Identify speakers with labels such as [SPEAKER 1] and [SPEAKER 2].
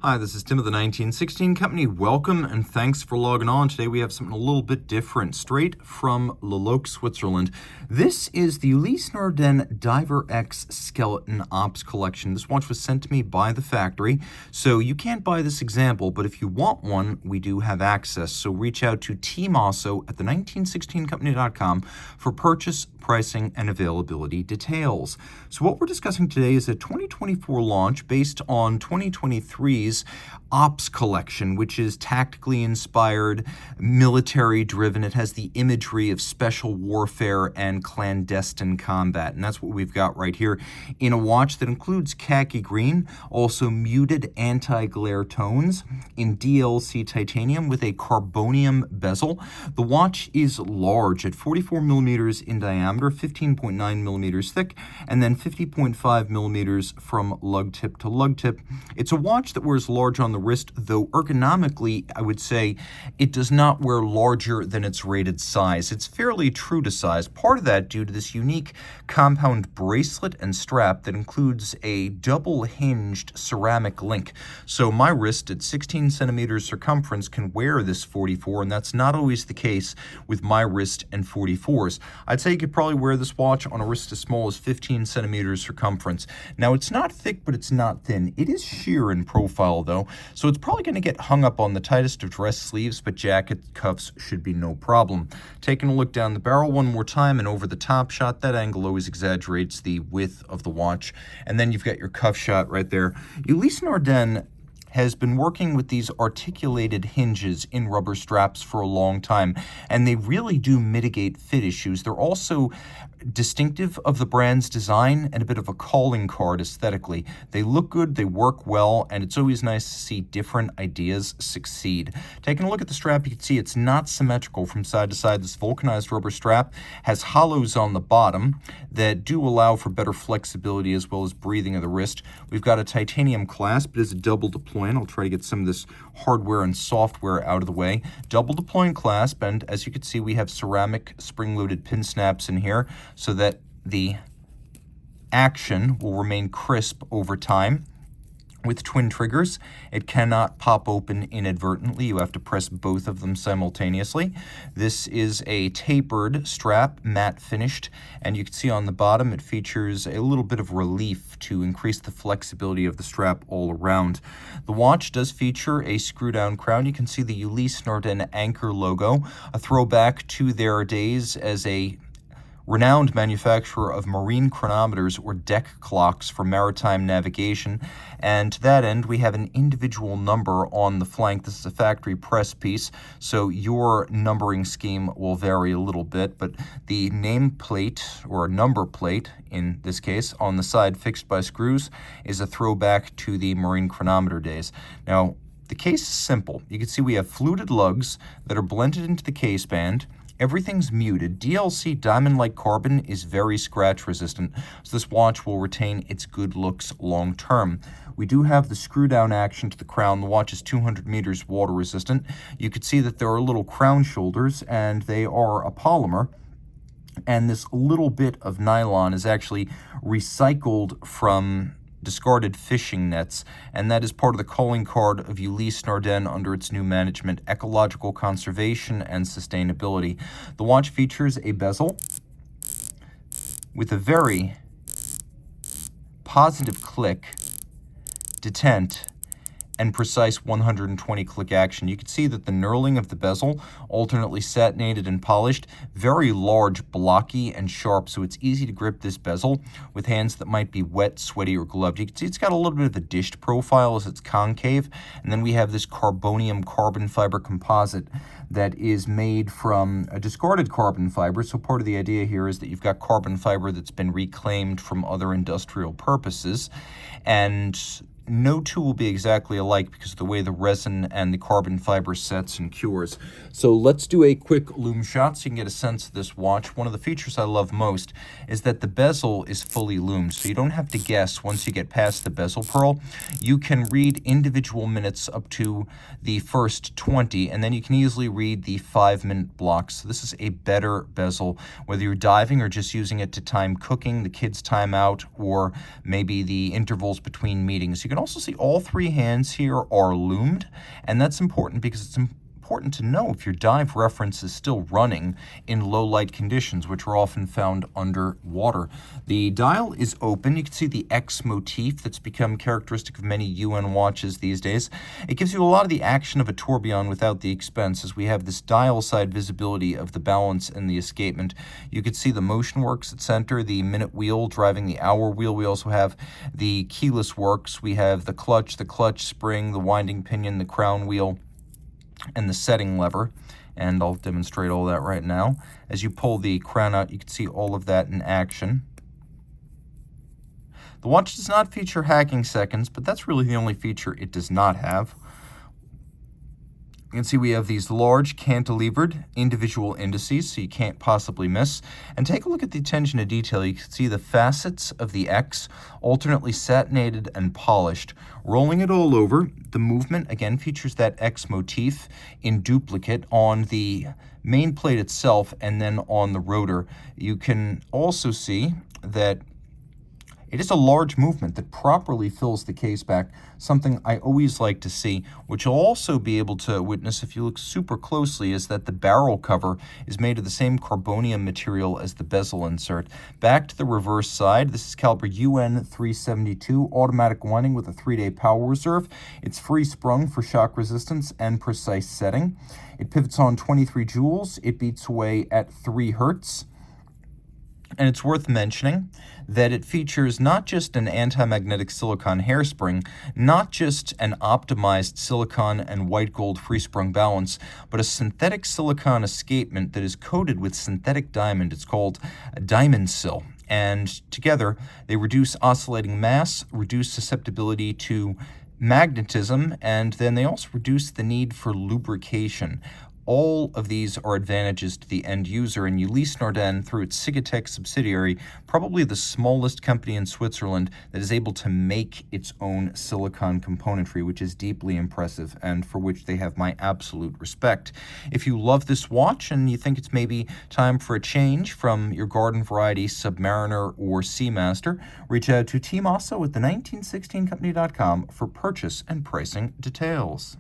[SPEAKER 1] Hi, this is Tim of the 1916 Company. Welcome and thanks for logging on. Today we have something a little bit different, straight from Lulloque, Switzerland. This is the Ulysse Nardin Diver X Skeleton Ops Collection. This watch was sent to me by the factory, so you can't buy this example, but if you want one, we do have access. So reach out to Team Mosso at the1916company.com for purchase, pricing, and availability details. So what we're discussing today is a 2024 launch based on 2023's Ops Collection, which is tactically inspired, military driven. It has the imagery of special warfare and clandestine combat, and that's what we've got right here in a watch that includes khaki green, also muted anti-glare tones in DLC titanium with a carbonium bezel. The watch is large at 44 millimeters in diameter, 15.9 millimeters thick, and then 50.5 millimeters from lug tip to lug tip. It's a watch that wears large on the wrist, though ergonomically, I would say it does not wear larger than its rated size. It's fairly true to size. Part of that due to this unique compound bracelet and strap that includes a double-hinged ceramic link. So my wrist at 16 centimeters circumference can wear this 44, and that's not always the case with my wrist and 44s. I'd say you could probably wear this watch on a wrist as small as 15 centimeters circumference. Now, it's not thick, but it's not thin. It is sheer in profile, though, so it's probably going to get hung up on the tightest of dress sleeves, but jacket cuffs should be no problem. Taking a look down the barrel one more time and over the top shot, that angle always exaggerates the width of the watch. And then you've got your cuff shot right there. Ulysse Nardin has been working with these articulated hinges in rubber straps for a long time, and they really do mitigate fit issues. They're also distinctive of the brand's design and a bit of a calling card aesthetically. They look good, they work well, and it's always nice to see different ideas succeed. Taking a look at the strap, you can see it's not symmetrical from side to side. This vulcanized rubber strap has hollows on the bottom that do allow for better flexibility as well as breathing of the wrist. We've got a titanium clasp. It is a double deployant. I'll try to get some of this hardware and software out of the way. Double deployant clasp, and as you can see, we have ceramic spring-loaded pin snaps in here so that the action will remain crisp over time. With twin triggers, it cannot pop open inadvertently. You have to press both of them simultaneously. This is a tapered strap, matte finished, and you can see on the bottom it features a little bit of relief to increase the flexibility of the strap all around. The watch does feature a screw-down crown. You can see the Ulysse Nardin anchor logo, a throwback to their days as a renowned manufacturer of marine chronometers or deck clocks for maritime navigation. And to that end, we have an individual number on the flank. This is a factory press piece, so your numbering scheme will vary a little bit, but the nameplate, or number plate in this case, on the side fixed by screws, is a throwback to the marine chronometer days. Now, the case is simple. You can see we have fluted lugs that are blended into the case band. Everything's muted. DLC diamond-like carbon is very scratch resistant, so this watch will retain its good looks long term. We do have the screw down action to the crown. The watch is 200 meters water resistant. You can see that there are little crown shoulders, and they are a polymer. And this little bit of nylon is actually recycled from discarded fishing nets, and that is part of the calling card of Ulysse Nardin under its new management, ecological conservation and sustainability. The watch features a bezel with a very positive click, detent, and precise 120 click action. You can see that the knurling of the bezel, alternately satinated and polished, very large, blocky, and sharp, so it's easy to grip this bezel with hands that might be wet, sweaty, or gloved. You can see it's got a little bit of a dished profile as it's concave, and then we have this carbonium carbon fiber composite that is made from a discarded carbon fiber. So part of the idea here is that you've got carbon fiber that's been reclaimed from other industrial purposes, and no two will be exactly alike because of the way the resin and the carbon fiber sets and cures. So let's do a quick lume shot so you can get a sense of this watch. One of the features I love most is that the bezel is fully lumed, so you don't have to guess once you get past the bezel pearl. You can read individual minutes up to the first 20, and then you can easily read the 5-minute blocks. So this is a better bezel, whether you're diving or just using it to time cooking, the kids' time out, or maybe the intervals between meetings. You can also see all three hands here are lumed, and that's important because it's important to know if your dive reference is still running in low light conditions, which are often found underwater. The dial is open. You can see the X motif that's become characteristic of many UN watches these days. It gives you a lot of the action of a tourbillon without the expense, as we have this dial side visibility of the balance and the escapement. You can see the motion works at center, the minute wheel driving the hour wheel. We also have the keyless works. We have the clutch spring, the winding pinion, the crown wheel, and the setting lever, and I'll demonstrate all that right now. As you pull the crown out, you can see all of that in action. The watch does not feature hacking seconds, but that's really the only feature it does not have. You can see we have these large cantilevered individual indices, so you can't possibly miss. And take a look at the attention to detail. You can see the facets of the X alternately satinated and polished. Rolling it all over, the movement again features that X motif in duplicate on the main plate itself and then on the rotor. You can also see that it is a large movement that properly fills the case back, something I always like to see. What you'll also be able to witness if you look super closely is that the barrel cover is made of the same carbonium material as the bezel insert. Back to the reverse side, this is caliber UN 372, automatic winding with a 3-day power reserve. It's free sprung for shock resistance and precise setting. It pivots on 23 joules. It beats away at 3 hertz. And it's worth mentioning that it features not just an anti-magnetic silicon hairspring, not just an optimized silicon and white gold free-sprung balance, but a synthetic silicon escapement that is coated with synthetic diamond. It's called a diamond sil. And together, they reduce oscillating mass, reduce susceptibility to magnetism, and then they also reduce the need for lubrication. All of these are advantages to the end user, and Ulysse Nardin, through its Sigatech subsidiary, probably the smallest company in Switzerland that is able to make its own silicon componentry, which is deeply impressive and for which they have my absolute respect. If you love this watch and you think it's maybe time for a change from your garden variety Submariner or Seamaster, reach out to Team Mosso at the 1916company.com for purchase and pricing details.